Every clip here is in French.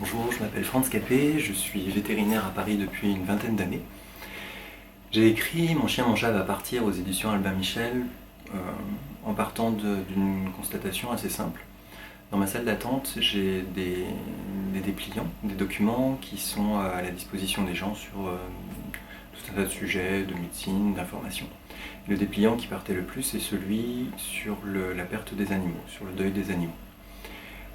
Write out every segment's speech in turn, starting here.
Bonjour, je m'appelle Franz Capet, je suis vétérinaire à Paris depuis une vingtaine d'années. J'ai écrit Mon chien, mon chat va partir aux éditions Albin Michel en partant d'une constatation assez simple. Dans ma salle d'attente, j'ai des dépliants, des documents qui sont à la disposition des gens sur tout un tas de sujets, de médecine, d'information. Le dépliant qui partait le plus est celui sur la perte des animaux, sur le deuil des animaux.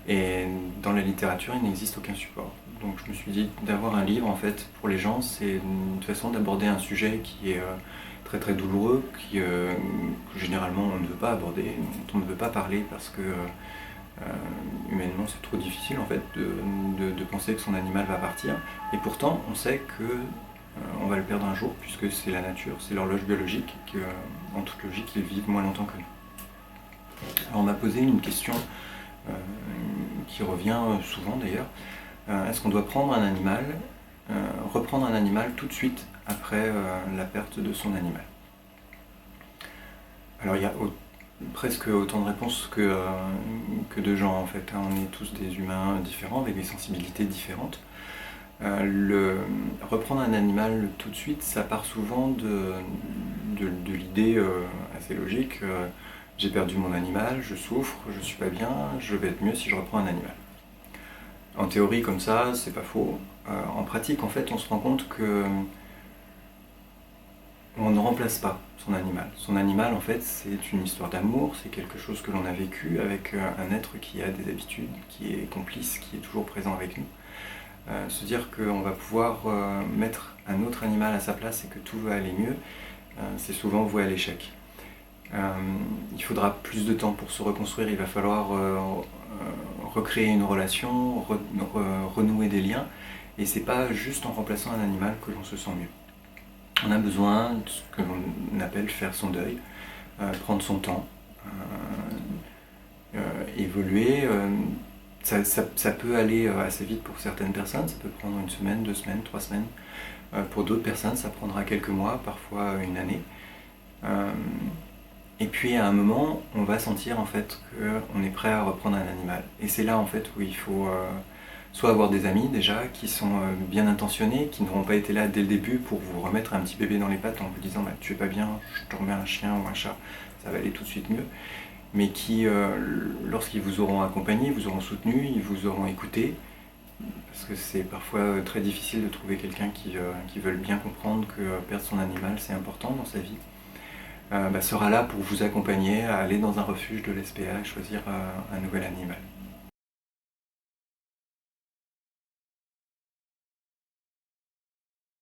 Et dans la littérature, il n'existe aucun support. Donc je me suis dit d'avoir un livre, en fait, pour les gens, c'est une façon d'aborder un sujet qui est très très douloureux, que généralement on ne veut pas aborder, dont on ne veut pas parler parce que humainement c'est trop difficile en fait de penser que son animal va partir. Et pourtant on sait que on va le perdre un jour puisque c'est la nature, c'est l'horloge biologique, qu'en toute logique ils vivent moins longtemps que nous. Alors on m'a posé une question qui revient souvent d'ailleurs. Est-ce qu'on doit prendre un animal, reprendre un animal tout de suite après la perte de son animal? Alors il y a presque autant de réponses que de gens en fait. On est tous des humains différents avec des sensibilités différentes. Reprendre un animal tout de suite, ça part souvent de l'idée assez logique. J'ai perdu mon animal, je souffre, je suis pas bien, je vais être mieux si je reprends un animal. En théorie, comme ça, c'est pas faux. En pratique, en fait, on se rend compte que on ne remplace pas son animal. Son animal, en fait, c'est une histoire d'amour, c'est quelque chose que l'on a vécu avec un être qui a des habitudes, qui est complice, qui est toujours présent avec nous. Se dire qu'on va pouvoir mettre un autre animal à sa place et que tout va aller mieux, c'est souvent voué à l'échec. Il faudra plus de temps pour se reconstruire, il va falloir recréer une relation, renouer des liens, et c'est pas juste en remplaçant un animal que l'on se sent mieux. On a besoin de ce que l'on appelle faire son deuil, prendre son temps, évoluer. Ça peut aller assez vite pour certaines personnes, ça peut prendre une semaine, 2 semaines, 3 semaines. Pour d'autres personnes, ça prendra quelques mois, parfois une année. Et puis à un moment, on va sentir en fait qu'on est prêt à reprendre un animal. Et c'est là en fait où il faut soit avoir des amis déjà qui sont bien intentionnés, qui n'auront pas été là dès le début pour vous remettre un petit bébé dans les pattes en vous disant bah, tu es pas bien, je te remets un chien ou un chat, ça va aller tout de suite mieux. Mais qui, lorsqu'ils vous auront accompagné, vous auront soutenu, ils vous auront écouté, parce que c'est parfois très difficile de trouver quelqu'un qui veut bien comprendre que perdre son animal c'est important dans sa vie. Sera là pour vous accompagner à aller dans un refuge de l'SPA et choisir un nouvel animal.